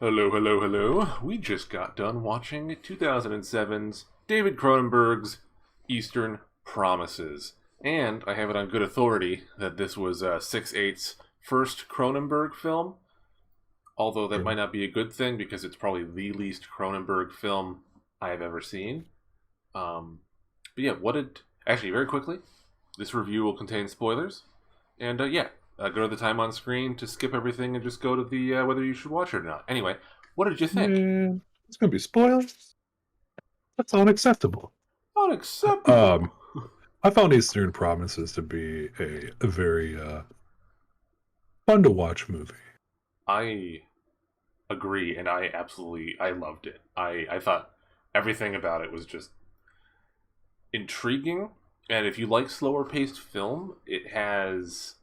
Hello, hello, hello. We just got done watching 2007's David Cronenberg's Eastern Promises. And I have it on good authority that this was 6/8's first Cronenberg film, although that might Sure. not be a good thing because it's probably the least Cronenberg film I have ever seen. But yeah, Actually, very quickly, this review will contain spoilers. And go to the time on screen to skip everything and just go to the whether you should watch it or not. Anyway, what did you think? Man, it's gonna be spoiled. That's unacceptable. Unacceptable. Um, I found Eastern Promises to be a very fun to watch movie. I agree, and I loved it. I thought everything about it was just intriguing, and if you like slower paced film, it has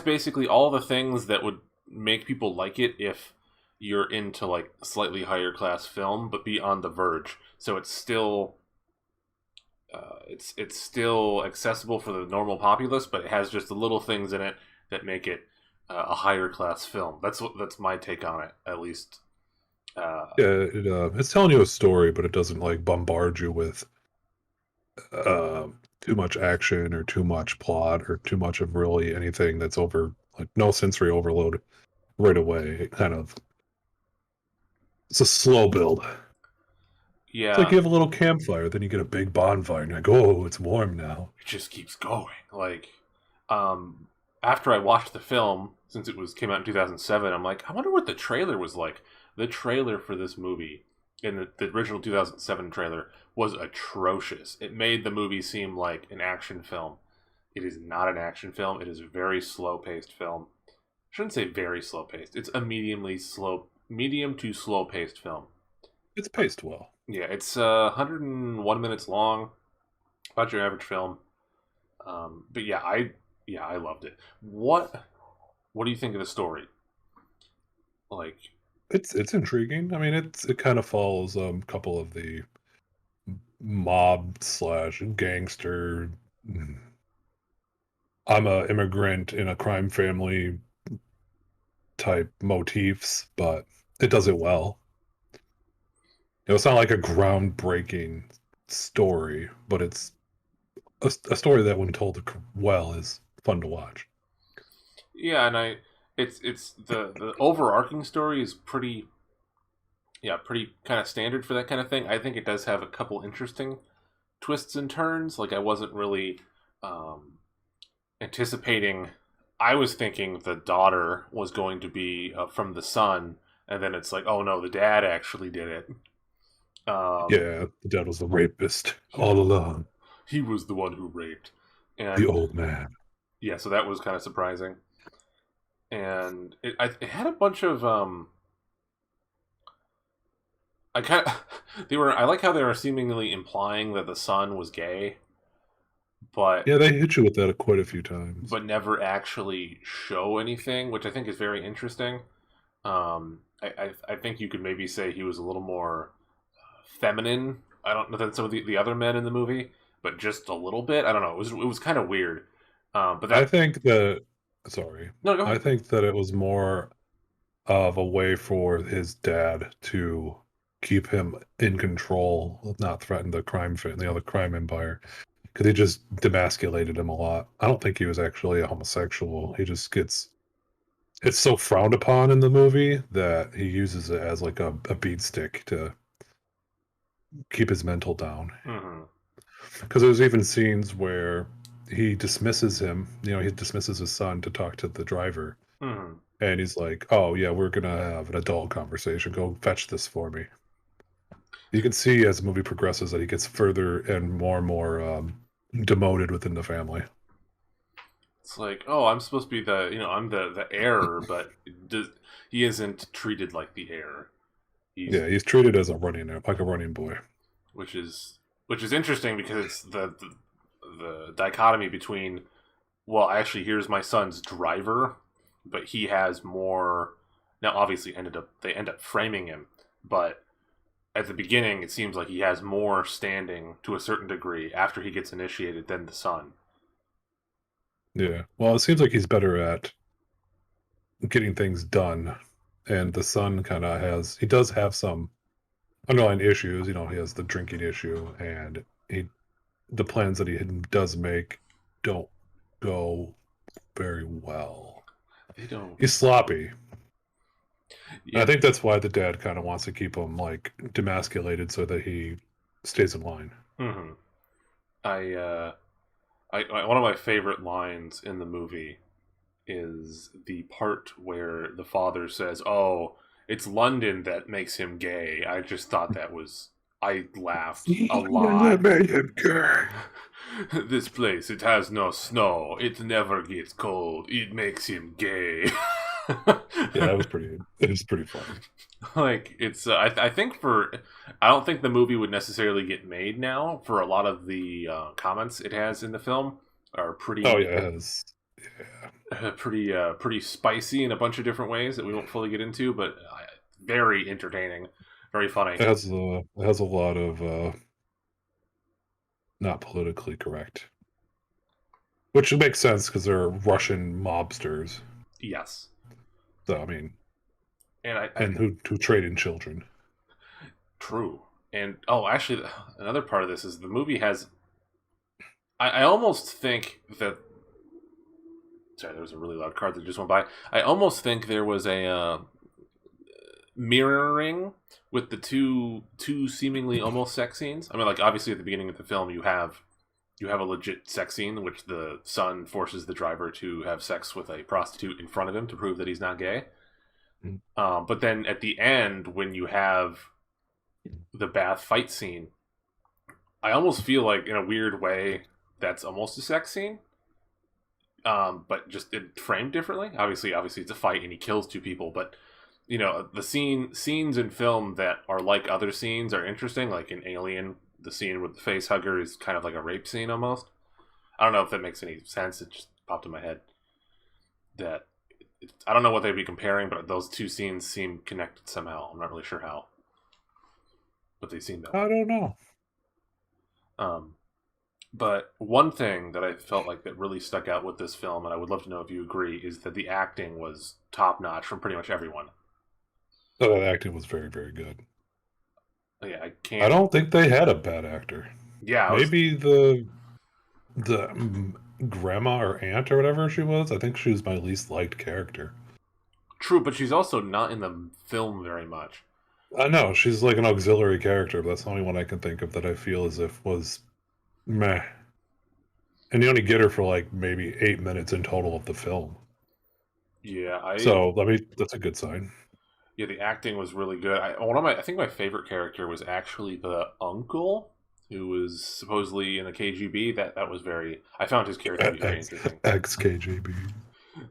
basically all the things that would make people like it if you're into like slightly higher class film, but be on the verge. So it's still accessible for the normal populace, but it has just the little things in it that make it a higher class film. That's my take on it, at least. Uh, Yeah, it's telling you a story, but it doesn't like bombard you with too much action or too much plot or too much of really anything that's over like no sensory overload right away. It kind of it's a slow build. It's like yeah, you have a little campfire, then you get a big bonfire, and you're like, oh, it's warm now. it just keeps going. Like, um, after I watched the film, since came out in 2007, I'm like, I wonder what the trailer was like. The trailer for this movie, in the original 2007 trailer, was atrocious. It made the movie seem like an action film. It is not an action film. It is a very slow paced film. I shouldn't say very slow paced. It's a medium to slow paced film. It's paced well. Yeah, it's 101 minutes long, about your average film. But I loved it. What do you think of the story? Like, It's intriguing. I mean, it kind of follows a couple of the mob slash gangster. I'm a immigrant in a crime family type motifs, but it does it well. It's not like a groundbreaking story, but it's a story that, when told well, is fun to watch. yeah, and it's the overarching story is pretty kind of standard for that kind of thing. I think it does have a couple interesting twists and turns. Like I wasn't really um, anticipating. I was thinking the daughter was going to be from the son, and then it's like, oh no, the dad actually did it. Um, Yeah, the dad was the rapist he all along. he was the one who raped, The and old man. yeah, so that was kind of surprising. And it had a bunch of I kind of I like how they were seemingly implying that the son was gay, but Yeah, they hit you with that quite a few times. never actually show anything, which I think is very interesting. I think you could maybe say he was a little more feminine. I don't know than some of the other men in the movie, but just a little bit. I don't know. It was kind of weird. But I that think that, sorry, no, go I ahead. think that it was more of a way for his dad to keep him in control, not threaten the other crime empire, because he just demasculated him a lot. I don't think he was actually a homosexual. He just gets it's so frowned upon in the movie that he uses it as like a beat stick to keep his mental down. Hmm. Because there's even scenes where he dismisses him. He dismisses his son to talk to the driver, Hmm. and he's like, "Oh yeah, we're gonna have an adult conversation. Go fetch this for me." You can see as the movie progresses that he gets further and more demoted within the family. It's like, oh, I'm supposed to be I'm the heir, but he isn't treated like the heir. He's Yeah, he's treated as like a running boy. which is which is interesting because it's the dichotomy between, well, actually, here's my son's driver, but he has more. Now, obviously, they end up framing him, but at the beginning, it seems like he has more standing to a certain degree after he gets initiated than the son. Yeah. Well, it seems like he's better at getting things done and the son kind of he does have some underlying issues. You know, he has the drinking issue, and the plans that he does make don't go very well. They don't. He's sloppy. I Yeah. think that's why the dad kind of wants to keep him like demasculated so that he stays in line. Hmm. I, one of my favorite lines in the movie is the part where the father says, "Oh, it's London that makes him gay." I just thought that was. I laughed a lot. This place, it has no snow. It never gets cold. It makes him gay. Yeah, that was pretty. It was pretty funny. Like it's, I think I don't think the movie would necessarily get made now for a lot of the comments it has in the film are Oh pretty, yeah, it has, yeah. pretty spicy in a bunch of different ways that we won't fully get into, but very entertaining, very funny. It has a lot of not politically correct, which makes sense because they're Russian mobsters. Yes, So I mean, and and who trade in children. true. And oh, actually, another part of this is the movie has. I almost think that. Sorry, there was a really loud car that just went by. I almost think there was a mirroring with the two seemingly almost sex scenes. I mean, like obviously at the beginning of the film, you have a legit sex scene in which the son forces the driver to have sex with a prostitute in front of him to prove that he's not gay. Mm. But then at the end, when you have the bath fight scene, I almost feel like in a weird way that's almost a sex scene, but just it framed differently. Obviously, it's a fight and he kills two people, but you know the scenes in film that are like other scenes are interesting. Like in Alien, the scene with the face hugger is kind of like a rape scene almost. I don't know if that makes any sense. It just popped in my head that I don't know what they'd be comparing, but those two scenes seem connected somehow. I'm not really sure how, but they seem that way. I don't know. Um, but one thing that I felt like that really stuck out with this film, and I would love to know if you agree, is that the acting was top notch from pretty much everyone. So that acting was very, very good. Yeah, I I can't. don't think they had a bad actor. Yeah, I was Maybe the grandma or aunt or whatever she was. I think she was my least liked character. true, but she's also not in the film very much. I know she's like an auxiliary character, but that's the only one I can think of that I feel as if was meh. And you only get her for like maybe 8 minutes in total of the film. Yeah, So I mean, that's a good sign. yeah, the acting was really good. I think my favorite character was actually the uncle who was supposedly in the KGB. That was very. I found his character to be very interesting. Ex KGB.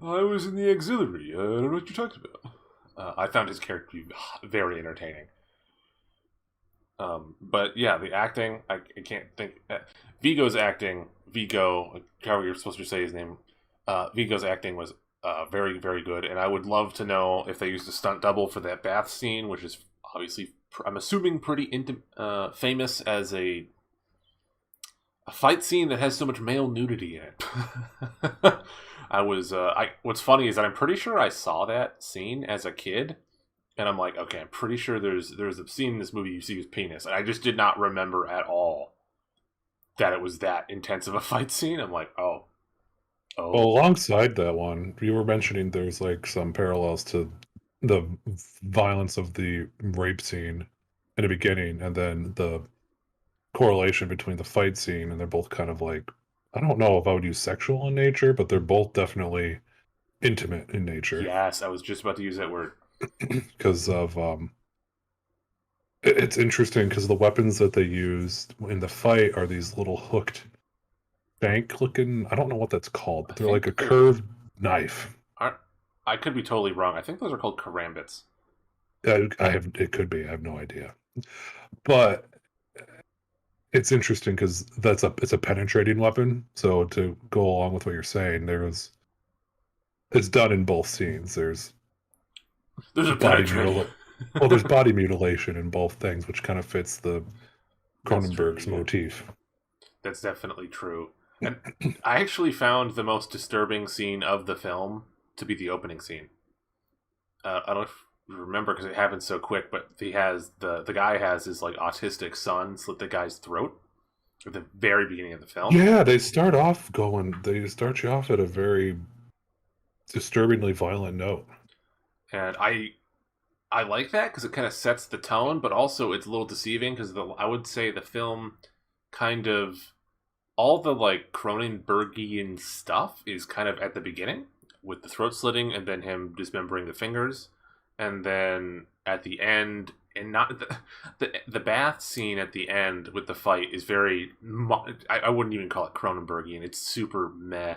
I was in the auxiliary. I don't know what you're talking about. I found his character to be very entertaining. But yeah, the acting, I can't think. Vigo's acting, Vigo, however you're supposed to say his name, Vigo's acting was very, very good. And I would love to know if they used a stunt double for that bath scene, which is obviously, I'm assuming, pretty famous as a fight scene that has so much male nudity in it. What's funny is that I'm pretty sure I saw that scene as a kid, and I'm like, okay, I'm pretty sure there's a scene in this movie you see his penis, and I just did not remember at all that it was that intense of a fight scene. I'm like, Well, oh, alongside that one, you were mentioning there's like some parallels to the violence of the rape scene in the beginning, and then the correlation between the fight scene, and they're both kind of like, I don't know if I would use sexual in nature, but they're both definitely intimate in nature yes, I was just about to use that word. because of it's interesting because the weapons that they used in the fight are these little hooked bank looking, I don't know what that's called, I but they're like a think they're. curved knife. I could be totally wrong. I think those are called karambits. I have, it could be, I have no idea, but it's interesting because it's a penetrating weapon. So to go along with what you're saying, it's done in both scenes. There's a Body penetrating. mutil well, there's body mutilation in both things, which kind of fits the That's true. Cronenberg's Yeah, motif. that's definitely true. And I actually found the most disturbing scene of the film to be the opening scene. I don't know if remember because it happened so quick. But he has the guy has his like autistic son slit the guy's throat at the very beginning of the film, Yeah, they start you off at a very disturbingly violent note. and I like that because it kind of sets the tone, but also it's a little deceiving because I would say the film kind of all the like Cronenbergian stuff is kind of at the beginning with the throat slitting and then him dismembering the fingers, and then at the end, and not the bath scene at the end with the fight is very. I wouldn't even call it Cronenbergian. It's super meh,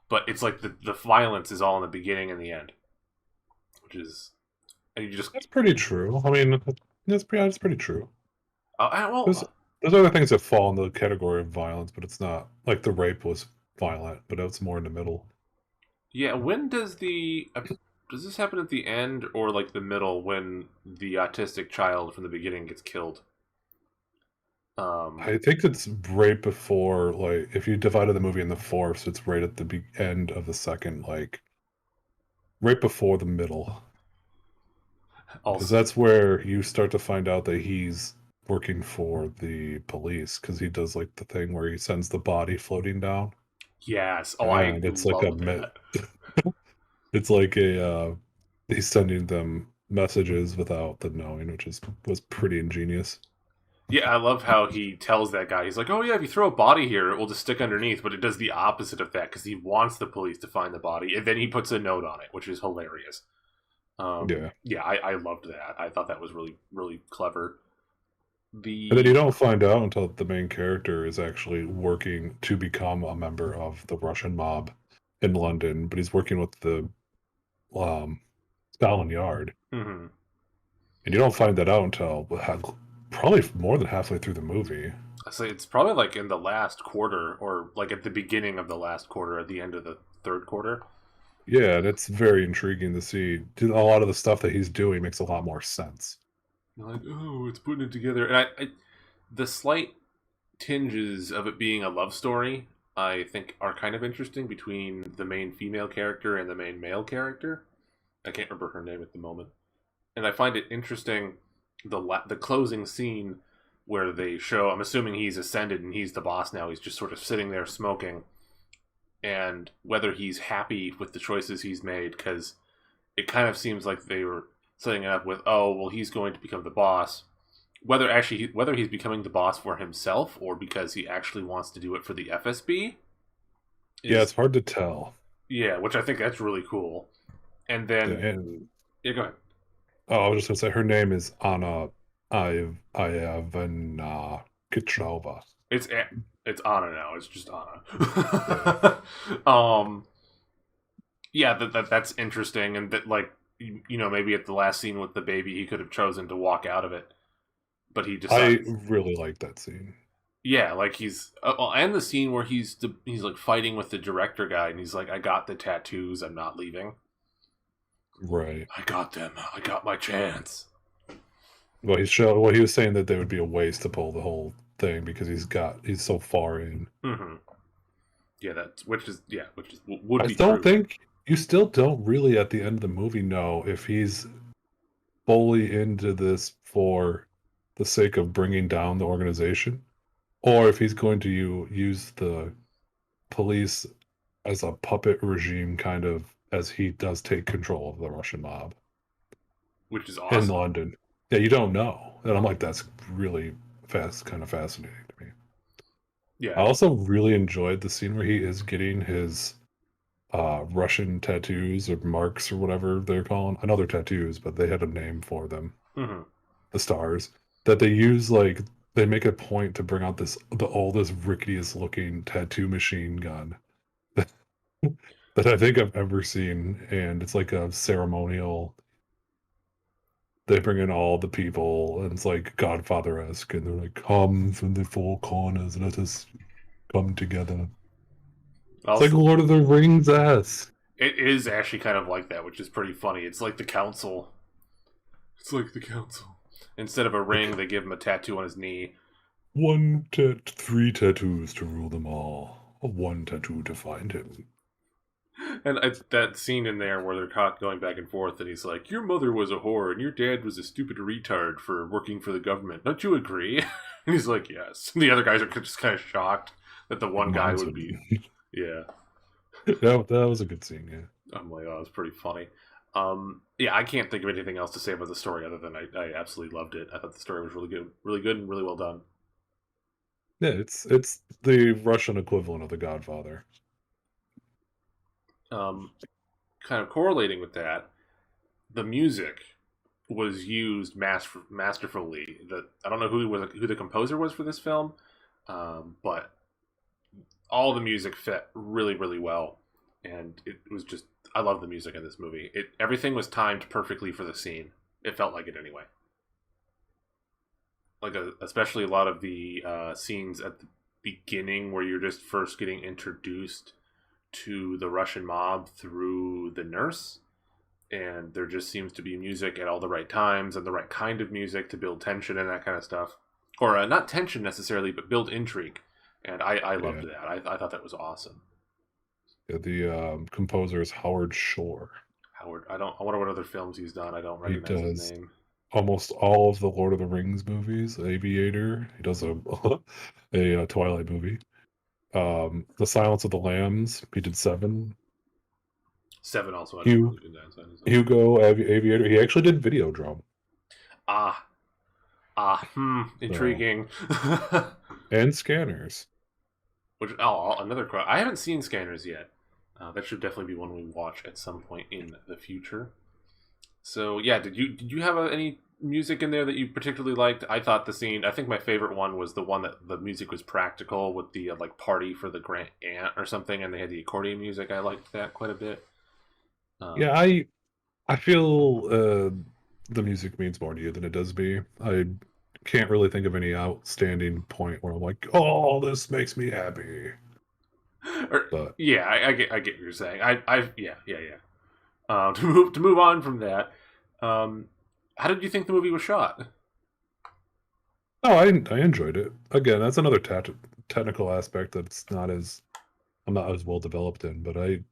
but it's like the violence is all in the beginning and the end, which is and you just That's pretty true. I mean, that's pretty true. There's well there's other things that fall in the category of violence, but it's not like the rape was violent, but it's more in the middle. yeah. When does this happen at the end or like the middle when the autistic child from the beginning gets killed? Um, I think it's right before, like, if you divided the movie in the fourths, it's right at the end of the second, like, right before the middle. Because also, that's where you start to find out that he's working for the police, because he does, like, the thing where he sends the body floating down, yes. Oh, I and it's like love that. it's like he's sending them messages without them knowing, which was pretty ingenious. Yeah, I love how he tells that guy. He's like, "Oh yeah, if you throw a body here, it will just stick underneath." But it does the opposite of that because he wants the police to find the body, and then he puts a note on it, which is hilarious. Yeah. Yeah, I loved that. I thought that was really really clever. And then you The don't find out until the main character is actually working to become a member of the Russian mob in London, but he's working with the um, Scotland Yard, mhm. and you don't find that out until probably more than halfway through the movie. I say it's probably like in the last quarter, or like at the beginning of the last quarter, at the end of the third quarter. Yeah, and it's very intriguing to see. A lot of the stuff that he's doing makes a lot more sense. You're like, oh, it's putting it together, and the slight tinges of it being a love story, I think, are kind of interesting between the main female character and the main male character. I can't remember her name at the moment, and I find it interesting the closing scene where they show. I'm assuming he's ascended and he's the boss now. He's just sort of sitting there smoking, and whether he's happy with the choices he's made because it kind of seems like they were setting it up with, oh well, he's going to become the boss, whether he's becoming the boss for himself or because he actually wants to do it for the FSB Yeah, is, it's hard to tell. yeah, which I think that's really cool. And then And yeah, go ahead. I was just gonna say her name is Anna Ivanova Kitrova. It's it's Anna now. It's just Yeah. Anna. Yeah, that's interesting, and that like maybe at the last scene with the baby, he could have chosen to walk out of it, but he I decides. really like that scene. Yeah, like he's and the scene where he's like fighting with the director guy, and he's like, "I got the tattoos. I'm not leaving. Right. I got them. I got my chance." Well, he was saying that there would be a waste to pull the whole thing because he's so far in. Hmm. Yeah, that's which is would I be don't true. think you still don't really at the end of the movie know if he's fully into this for the sake of bringing down the organization, or if he's going to use the police as a puppet regime, kind of as he does take control of the Russian mob Which is in awesome. London. Yeah, you don't know, and I'm like, that's really kind of fascinating to me. I Yeah. also really enjoyed the scene where he is getting his Russian tattoos or marks or whatever they're calling. I know they're tattoos, but they had a name for them. Hmm. The stars that they use, like they make a point to bring out the oldest, ricketyest looking tattoo machine gun that, that I think I've ever seen, and it's like a ceremonial. They bring in all the people, and it's like Godfather-esque, and they're like, "Come from the four corners, let us come together." It's like Also, Lord of the Rings ass. it is actually kind of like that, which is pretty funny. It's like the council. It's like the council. Instead of a ring, Like they give him a tattoo on his knee. three tattoos to rule them all. One tattoo to find him. And that scene in there where they're caught going back and forth, and he's like, "Your mother was a whore, and your dad was a stupid retard for working for the government. Don't you agree?" And he's like, "Yes." And the other guys are just kind of shocked that the one guy Mom's would would be, yeah. that was a good scene. Yeah. I'm like, oh, it's pretty funny. Yeah, I can't think of anything else to say about the story other than I absolutely loved it. I thought the story was really good, and really well done. Yeah, it's the Russian equivalent of The Godfather. Um, Kind of correlating with that, the music was used masterfully. I don't know who the composer was for this film, but all the music fit really well, and it was just I love the music in this movie. Everything was timed perfectly for the scene. It felt like it anyway. Especially a lot of the scenes at the beginning where you're just first getting introduced to the Russian mob through the nurse, and there just seems to be music at all the right times and the right kind of music to build tension and that kind of stuff, or not tension necessarily, but build intrigue. And I loved Yeah. that. I thought that was awesome. Yeah, the composer is Howard Shore. Howard, I wonder what other films he's done. I don't He recognize his does name. almost all of the Lord of the Rings movies. Aviator. He does a Twilight movie. The Silence of the Lambs. He did 7. Seven also had a Hugh, really good downside. Hugo, Aviator. He actually did Videodrome. Ah, So intriguing. and Scanners. Which another. I haven't seen Scanners yet. That should definitely be one we watch at some point in the future. So yeah, did you have any music in there that you particularly liked? I thought the scene. I think my favorite one was the one that the music was practical with the like party for the grand aunt or something, and they had the accordion music. I liked that quite a bit. Yeah, Um, I feel the music means more to you than it does me. I can't really think of any outstanding point where I'm like, oh, this makes me happy. or, But yeah, I get what you're saying. Yeah. To move on from that, how did you think the movie was shot? oh, I enjoyed it. Again, that's another technical aspect that's not as I'm not as well developed in, but I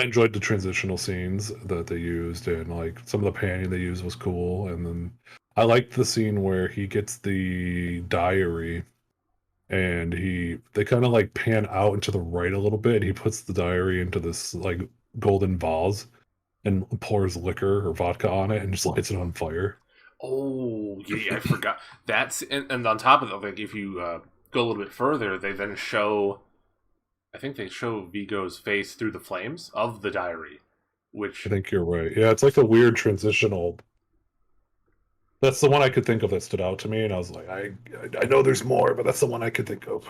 enjoyed the transitional scenes that they used, and like some of the panning they used was cool. And then I liked the scene where he gets the diary, and they kind of like pan out into the right a little bit, and he puts the diary into this like golden vase and pours liquor or vodka on it and just lights it on fire. Oh, yeah, I forgot. And on top of that, like if you go a little bit further, they then show. I think they show Vigo's face through the flames of the diary, I which think you're right. Yeah, it's like a weird transitional. That's the one I could think of that stood out to me, and I was like, I know there's more, but that's the one I could think of.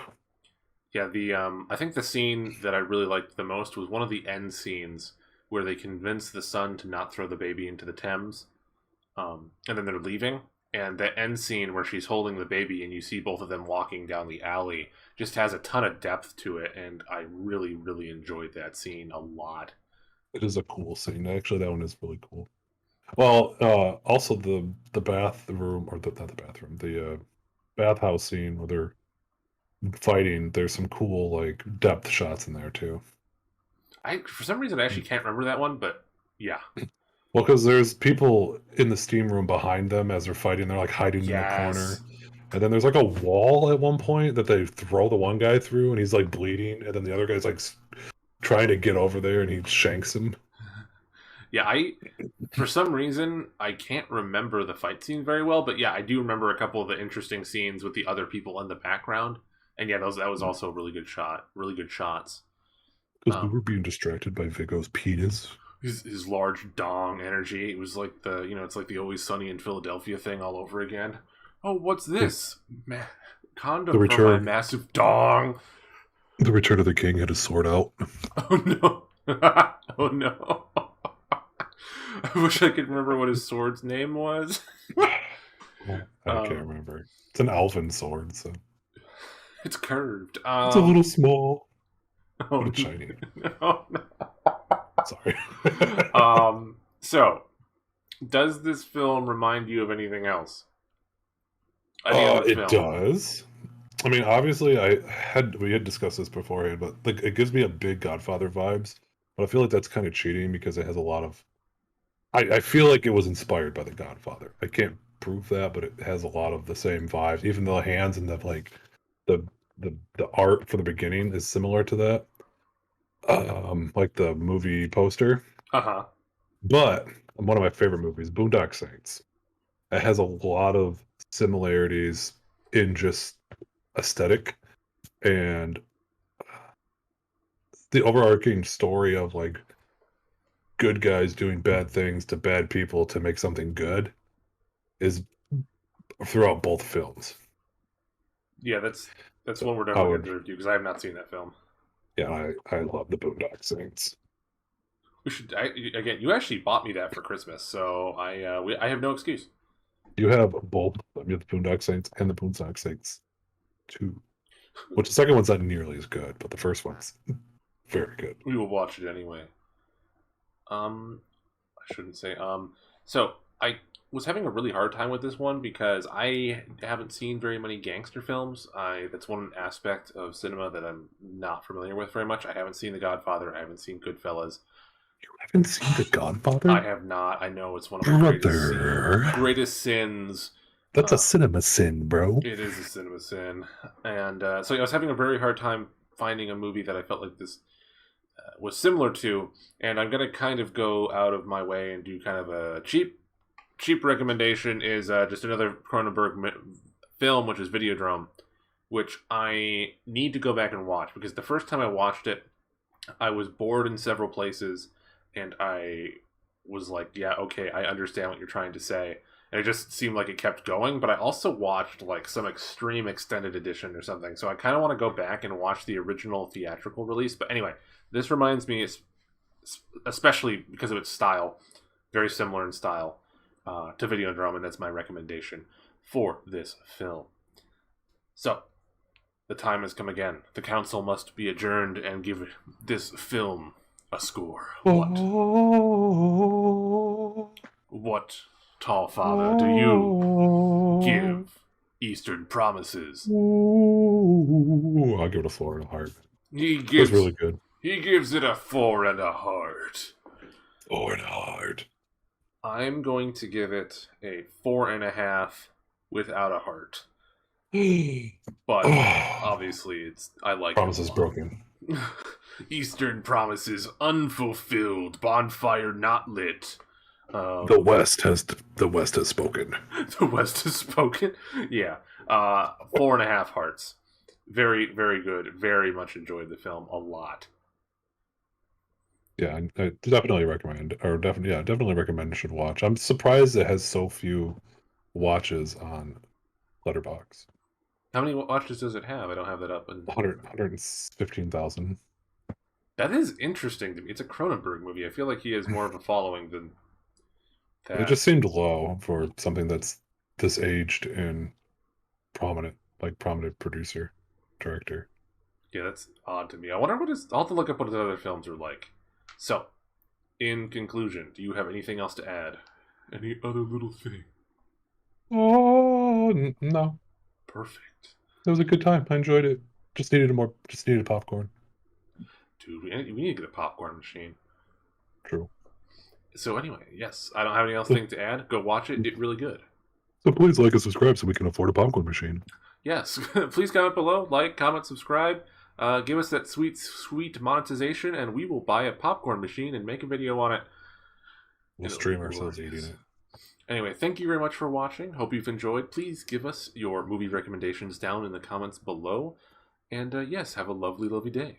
yeah, the I think the scene that I really liked the most was one of the end scenes where they convince the son to not throw the baby into the Thames, and then they're leaving. And that end scene where she's holding the baby and you see both of them walking down the alley just has a ton of depth to it, and I really enjoyed that scene a lot. It is a cool scene. Actually, that one is really cool. Well, also the bathroom or not the bathroom, the bathhouse scene where they're fighting. There's some cool like depth shots in there too. I for some reason I actually can't remember that one, but yeah, Well, because there's people in the steam room behind them as they're fighting. They're like hiding in the yes, corner. And then there's like a wall at one point that they throw the one guy through, and he's like bleeding. And then the other guy's like trying to get over there, and he shanks him. yeah. I For some reason I can't remember the fight scene very well, but yeah, I do remember a couple of the interesting scenes with the other people in the background, and yeah, that was also a really good shot, really good shots. Because we Um, were being distracted by Vigo's penis. his large dong energy. It was like it's like the Always Sunny in Philadelphia thing all over again. Oh, what's The, this? the Condom for my return, massive dong. the return of the king had his sword out. Oh no! Oh no! I wish I could remember what his sword's name was. Well, I can't um, remember. It's an elven sword, so it's curved. it's a little small, but Oh it's shiny. no! Sorry. So does this film remind you of anything else? Any other It film? does. I mean, obviously, we had discussed this beforehand, but like, it gives me a big Godfather vibes. but I feel like that's kind of cheating because it has a lot of. I feel like it was inspired by The Godfather. I can't prove that, but it has a lot of the same vibes. Even the hands and the the art for the beginning is similar to that, like the movie poster. Uh huh. But one of my favorite movies, Boondock Saints, it has a lot of similarities in just aesthetic and the overarching story of like good guys doing bad things to bad people to make something good is throughout both films. Yeah, that's one we're I definitely going would, to review because I have not seen that film. yeah, I love the Boondock Saints. We should again. You actually bought me that for Christmas, so I have no excuse. You have both. You have the Boondock Saints and the Boondock Saints 2, which the second one's not nearly as good, but the first one's very good. We will watch it anyway. I shouldn't say. So I was having a really hard time with this one because I haven't seen very many gangster films. That's one aspect of cinema that I'm not familiar with very much. I haven't seen The Godfather. I haven't seen Goodfellas. You haven't seen The Godfather? I have not. I know it's one of my greatest sins. That's a cinema sin, bro. It is a cinema sin, and so I was having a very hard time finding a movie that I felt like this was similar to, and I'm gonna kind of go out of my way and do kind of a cheap recommendation. Is just another Cronenberg film, which is Videodrome, which I need to go back and watch because the first time I watched it, I was bored in several places, and I was like, yeah, okay, I understand what you're trying to say. And it just seemed like it kept going, but I also watched like some extreme extended edition or something. So I kind of want to go back and watch the original theatrical release. But anyway, this reminds me, especially because of its style, very similar in style to Videodrome, and that's my recommendation for this film. So, the time has come again. The council must be adjourned and give this film a score. What, tall father, do you give Eastern Promises? Ooh, I'll give it a 4 and a heart. It's really good. He gives it a 4 and a heart. 4 and a heart. I'm going to give it a 4.5 without a heart. But obviously, I like Promises broken. Eastern Promises unfulfilled. Bonfire not lit. The West has spoken. The West has spoken. Yeah, 4.5 hearts. Very, very good. Very much enjoyed the film a lot. Yeah, I definitely recommend, definitely recommend you should watch. I'm surprised it has so few watches on Letterboxd. How many watches does it have? I don't have that up. 115,000. That is interesting to me. It's a Cronenberg movie. I feel like he has more of a following than that. It just seemed low for something that's this aged and prominent producer, director. Yeah, that's odd to me. I wonder I'll have to look up what his other films are like. So, in conclusion, do you have anything else to add? Any other little thing? Oh, no. Perfect. It was a good time. I enjoyed it. Just needed popcorn. Dude, we need to get a popcorn machine. True. So anyway, yes, I don't have any else thing to add. Go watch it. It's really good. So please like and subscribe so we can afford a popcorn machine. Yes. Please comment below. Like, comment, subscribe. Give us that sweet, sweet monetization, and we will buy a popcorn machine and make a video on it. We'll stream ourselves eating it. Anyway, thank you very much for watching. Hope you've enjoyed. Please give us your movie recommendations down in the comments below. And yes, have a lovely, lovely day.